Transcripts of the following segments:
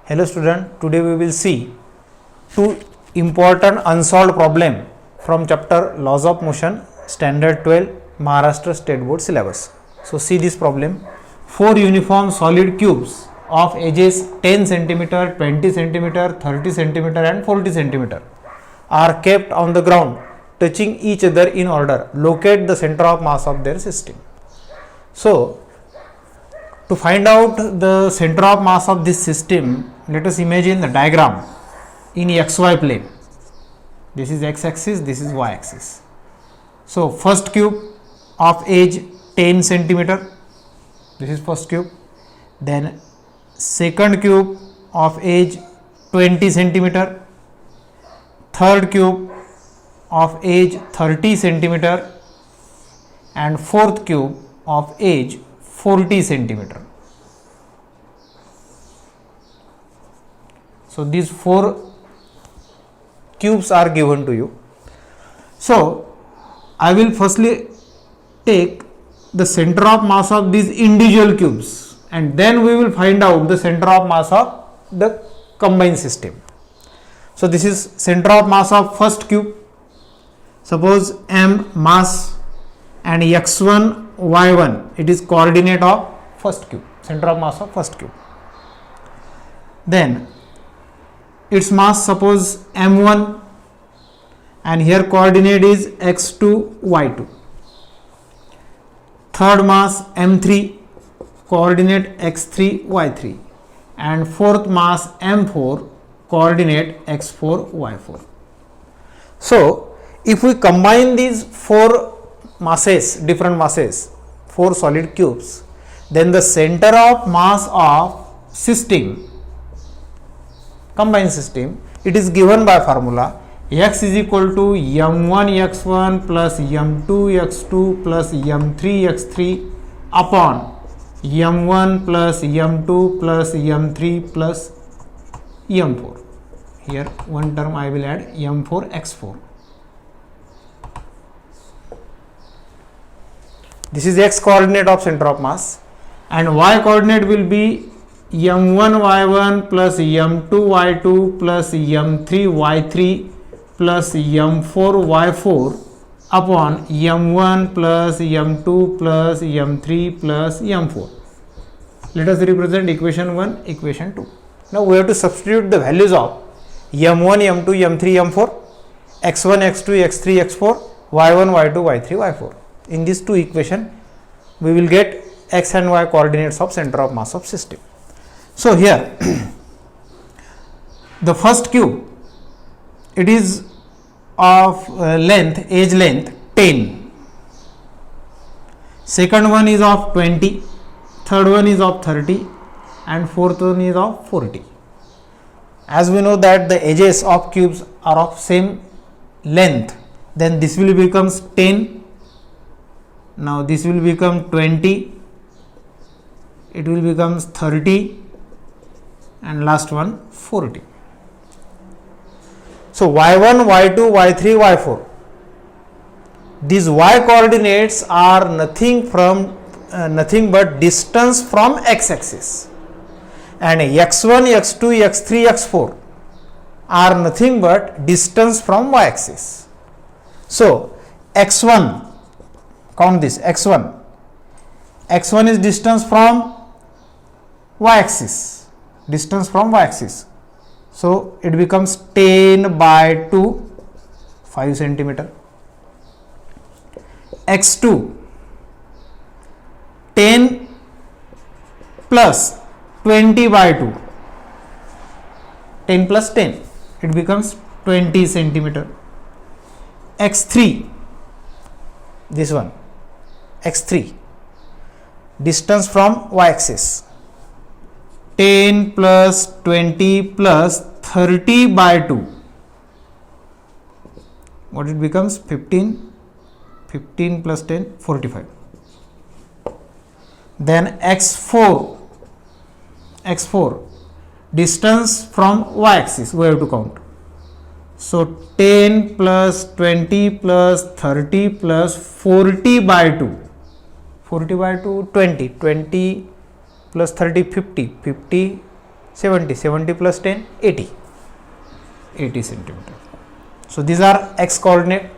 Hello student, today we will see two important unsolved problem from chapter Laws of Motion, Standard 12, Maharashtra State Board syllabus. So see this problem. Four uniform solid cubes of edges 10 cm, 20 cm, 30 cm and 40 cm are kept on the ground touching each other in order. Locate the center of mass of their system. So to find out the center of mass of this system, let us imagine the diagram in xy plane. This is x-axis, this is y-axis. So first cube of edge 10 centimeter, this is first cube. Then second cube of edge 20 centimeter, third cube of edge 30 centimeter, and fourth cube of edge 40 centimeter. So these four cubes are given to you. So I will firstly take the center of mass of these individual cubes and then we will find out the center of mass of the combined system. So this is center of mass of first cube. Suppose m mass and x1 y1, it is coordinate of first cube, center of mass of first cube. Then its mass, suppose m1, and here coordinate is x2 y2. Third mass m3, coordinate x3 y3, and fourth mass m4, coordinate x4 y4. So if we combine these four masses, different masses, four solid cubes, then the center of mass of system, combined system, it is given by formula x is equal to m1 x1 plus m2 x2 plus m3 x3 upon m1 plus m2 plus m3 plus m4. Here one term I will add, m4 x4. This is x coordinate of center of mass, and y coordinate will be m1 y1 plus m2 y2 plus m3 y3 plus m4 y4 upon m1 plus m2 plus m3 plus m4. Let us represent equation 1, equation 2. Now we have to substitute the values of m1, m2, m3, m4, x1, x2, x3, x4, y1, y2, y3, y4. In these two equations, we will get x and y coordinates of center of mass of system. So here, the first cube, it is of length, edge length 10. Second one is of 20. Third one is of 30. And fourth one is of 40. As we know that the edges of cubes are of same length, then this will becomes 10. Now this will become 20, it will become 30, and last one 40. So y1, y2, y3, y4, these y coordinates are nothing but distance from x-axis, and x1, x2, x3, x4 are nothing but distance from y-axis. So x1, count this, x1 is distance from y-axis, so it becomes 10 by 2, 5 centimeter. x2, 10 plus 20 by 2, 10 plus 10, it becomes 20 centimeter. x3, this one, x3, distance from y-axis, 10 plus 20 plus 30 by 2, what it becomes, 15, 15 plus 10, 45. Then x4, distance from y-axis, we have to count. So 10 plus 20 plus 30 plus 40 by 2, 40 by 2, 20, 20 plus 30, 50, 50 70 plus 10, 80 centimeter. So these are x coordinate,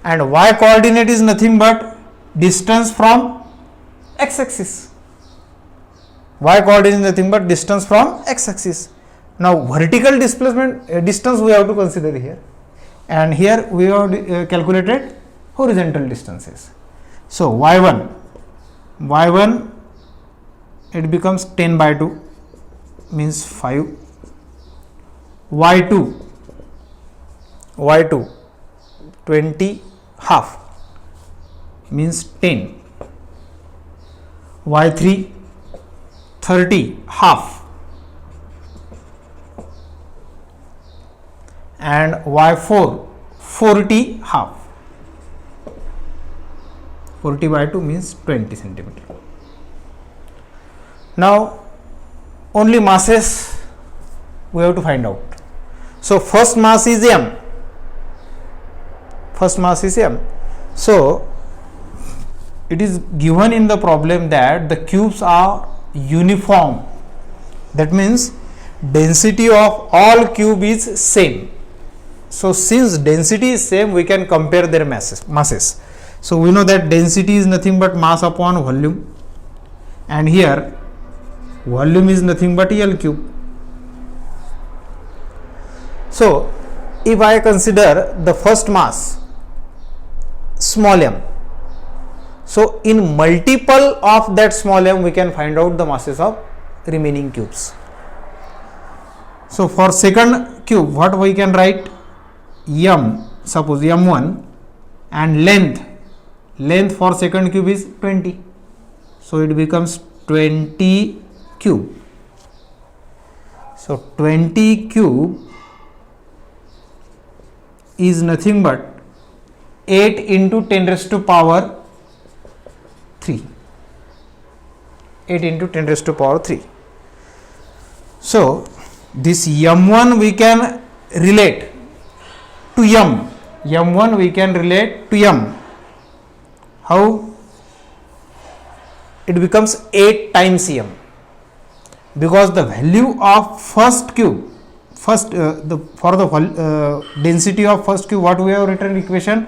and y coordinate is nothing but distance from x axis. Y coordinate is nothing but distance from x axis. Now vertical displacement distance we have to consider here, and here we have calculated horizontal distances. So y1 it becomes 10 by 2 means 5, y2 20 half means 10, y3 30 half, and y4 40 half. 40 by 2 means 20 centimeter. Now only masses we have to find out. So first mass is m. So it is given in the problem that the cubes are uniform. That means density of all cube is same. So since density is same, we can compare their masses. So we know that density is nothing but mass upon volume, and here volume is nothing but L cube. So if I consider the first mass small m, so in multiple of that small m we can find out the masses of remaining cubes. So for second cube, what we can write? M, suppose m1, and length for second cube is 20, so it becomes 20 cube. So 20 cube is nothing but 8 into 10 raised to power 3. 8 into 10 raised to power 3. So this m1 we can relate to m. m1 we can relate to m. How? It becomes 8 times m, because the value of first cube, for the density of first cube, what we have written equation?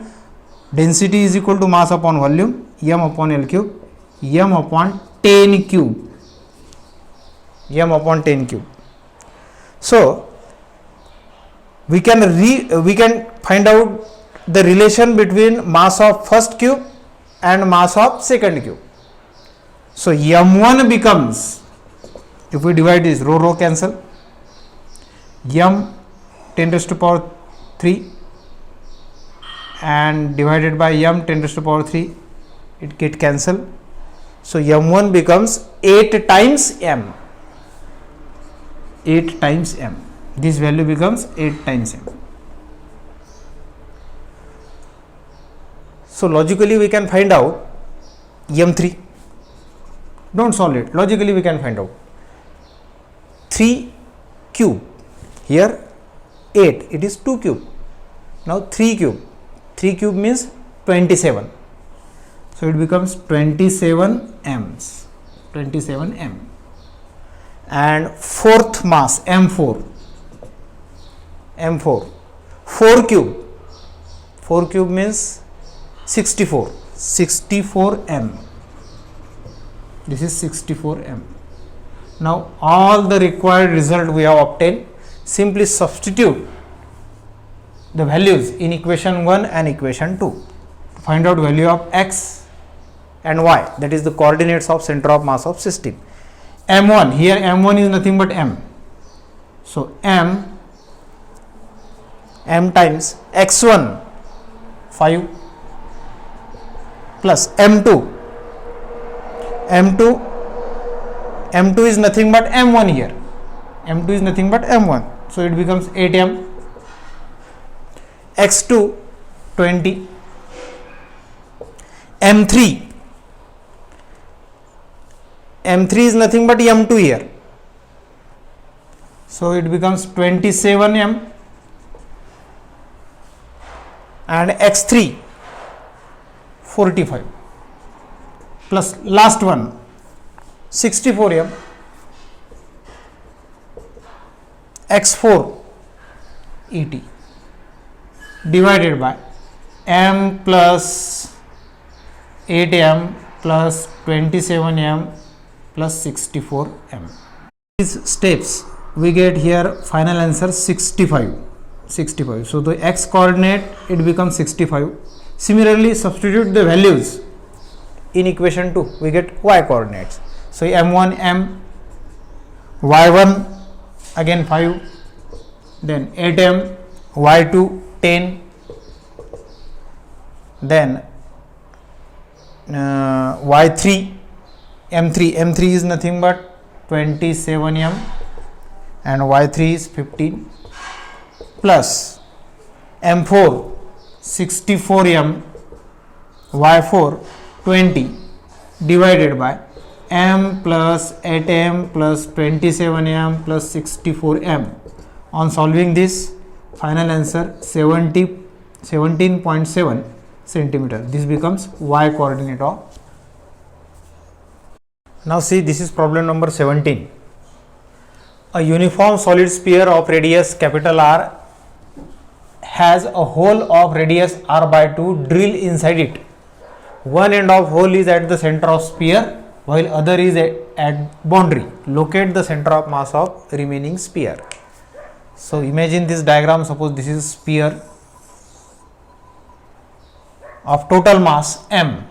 Density is equal to mass upon volume, m upon L cube, m upon 10 cube. So we can find out the relation between mass of first cube and mass of second cube. So m1 becomes, if we divide this, row cancel, m 10 raised to power 3 and divided by m 10 raised to power 3, it get cancelled. So m1 becomes 8 times m. 8 times m. This value becomes 8 times m. So logically we can find out m3. Don't solve it. Logically we can find out 3 cube. Here 8, it is 2 cube. Now 3 cube. 3 cube means 27. So it becomes 27 m's. 27 m. And fourth mass m4. 4 cube. 4 cube means 64 m. This is 64 m. Now all the required result we have obtained. Simply substitute the values in equation 1 and equation 2 to find out value of x and y, that is the coordinates of center of mass of system. m1, here m1 is nothing but m. So m times x1 5 plus m2 is nothing but m1 here. m2 is nothing but m1, so it becomes 8m. x2 20, m3 is nothing but m2 here, so it becomes 27m. And x3 45 plus last one 64m. x4 et divided by m plus 8m plus 27m plus 64m. These steps we get here final answer 65. So the x coordinate it becomes 65. Similarly substitute the values in equation 2, we get y coordinates. So m1 m, y1 again 5, then 8m, y2 10, then y3 m3 is nothing but 27m and y3 is 15 plus m4 64m, y4 20 divided by m plus 8m plus 27m plus 64m. On solving this, final answer 17.7 centimeter. This becomes y coordinate of. Now see, this is problem number 17. A uniform solid sphere of radius capital R has a hole of radius r by 2 drilled inside it. One end of hole is at the center of sphere while other is at boundary. Locate the center of mass of remaining sphere. So imagine this diagram. Suppose this is sphere of total mass m,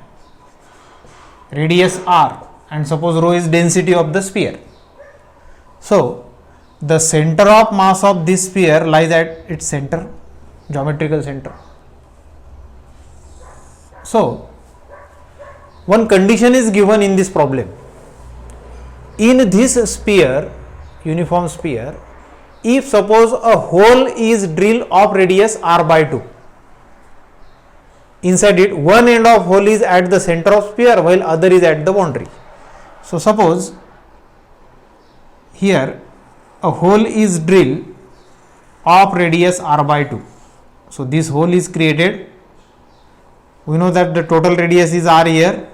radius r, and suppose rho is density of the sphere. So the center of mass of this sphere lies at its center, geometrical center. So one condition is given in this problem. In this sphere, uniform sphere, if suppose a hole is drilled of radius r by 2, inside it one end of hole is at the center of sphere while other is at the boundary. So suppose here a hole is drilled of radius r by 2. So this hole is created. We know that the total radius is r here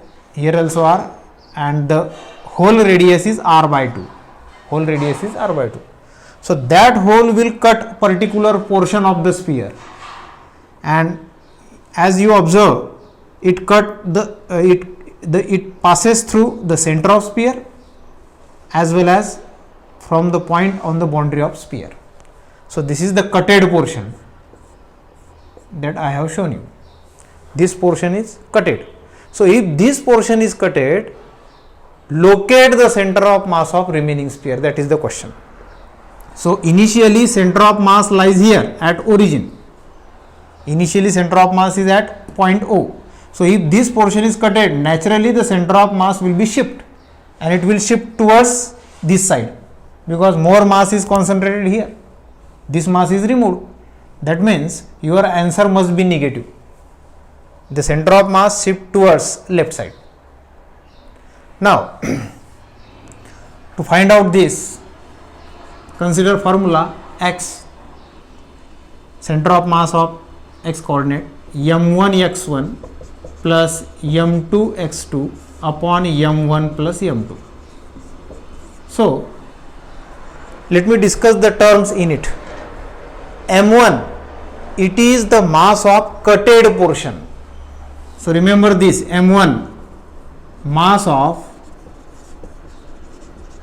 also r, and the whole radius is r by 2. Whole radius is r by 2. So that hole will cut particular portion of the sphere, and as you observe, it passes through the center of sphere as well as from the point on the boundary of sphere. So this is the cutted portion that I have shown you. This portion is cutted. So if this portion is cutted, locate the center of mass of remaining sphere. That is the question. So initially center of mass lies here at origin. Initially center of mass is at point O. So if this portion is cutted, naturally the center of mass will be shifted, and it will shift towards this side because more mass is concentrated here. This mass is removed. That means your answer must be negative. The center of mass shift towards left side. Now to find out this, consider formula x, center of mass of x coordinate m1 x1 plus m2 x2 upon m1 plus m2. So let me discuss the terms in it. m1, it is the mass of cutted portion. So remember this, m1, mass of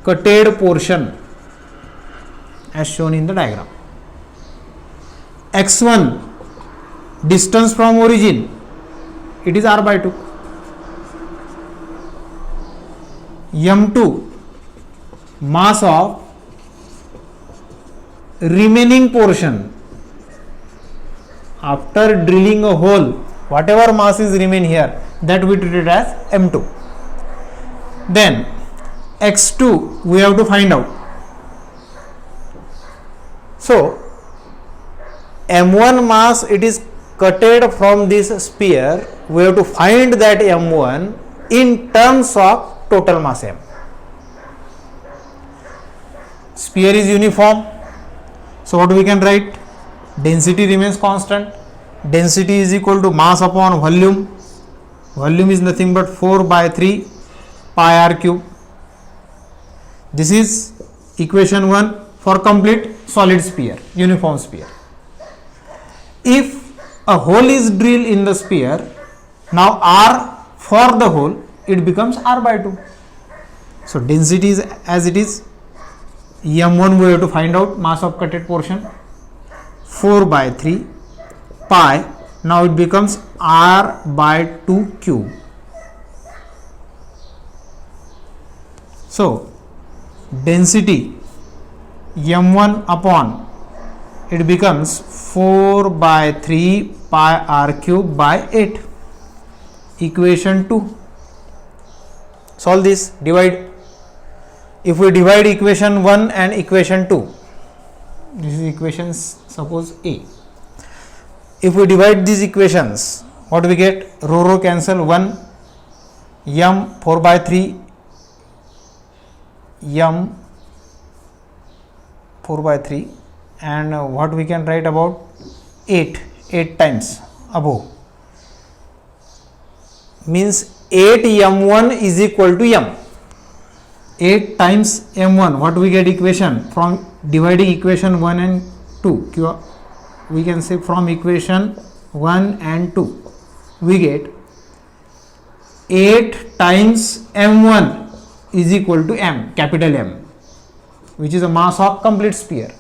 cutted portion as shown in the diagram. x1, distance from origin, it is r by 2. m2, mass of remaining portion. After drilling a hole, whatever mass is remain here, that we treat it as m2. Then x2 we have to find out. So m1 mass, it is cutted from this sphere. We have to find that m1 in terms of total mass m. Sphere is uniform. So what we can write? Density remains constant. Density is equal to mass upon volume. Volume is nothing but 4 by 3 pi r cube. This is equation 1 for complete solid sphere, uniform sphere. If a hole is drilled in the sphere, now R for the hole, it becomes R by 2. So density is as it is. M1 we have to find out, mass of cutted portion 4 by 3 pi. Now it becomes R by 2 cube. So density M1 upon, it becomes 4 by 3 pi R cube by 8. Equation 2. Solve this, divide. If we divide equation 1 and equation 2, this is equation suppose A. If we divide these equations, what we get? Rho cancel, 1 m 4 by 3 m 4 by 3, and what we can write about 8 times above, means 8 m1 is equal to m. 8 times m1, what we get equation from dividing equation 1 and 2, we can say from equation 1 and 2 we get 8 times m1 is equal to m, capital M, which is a mass of complete sphere.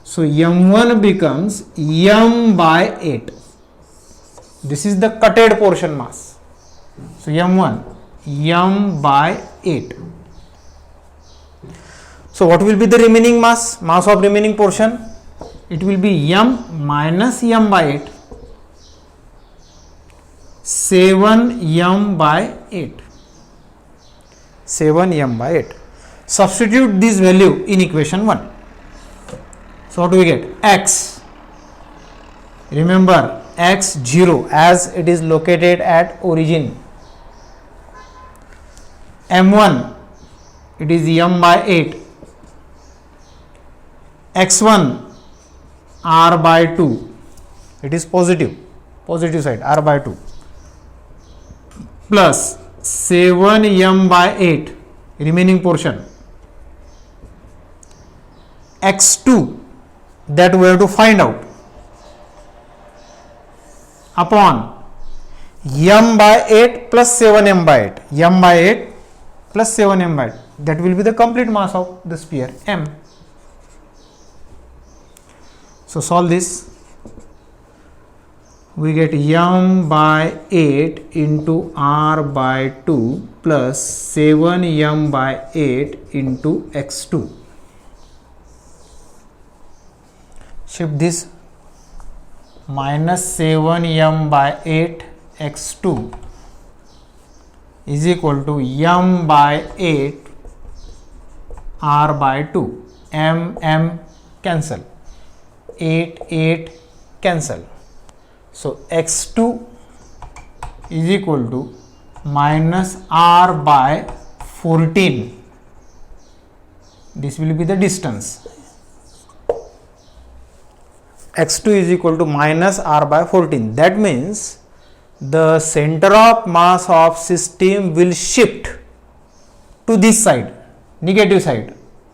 So m1 becomes m by 8. This is the cutted portion mass. So m1 m by 8. So what will be the remaining mass of remaining portion? It will be m minus m by 8, 7 m by 8, 7 m by 8. Substitute this value in equation 1. So what do we get? X, remember x 0 as it is located at origin. m1, it is m by 8. x1 r by 2, it is positive side, r by 2, plus 7 m by 8 remaining portion. x2 that we have to find out upon m by 8 plus 7 m by 8, m by 8 plus 7 m by 8, that will be the complete mass of the sphere m. So solve this, we get m by 8 into r by 2 plus 7 m by 8 into x2. Shift this, minus 7 m by 8 x2 is equal to m by 8 r by 2. m cancel, 8 cancel. So x2 is equal to minus r by 14. This will be the distance. x2 is equal to minus r by 14. That means the center of mass of system will shift to this side, negative side,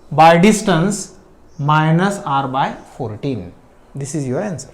by distance minus r by 14. This is your answer.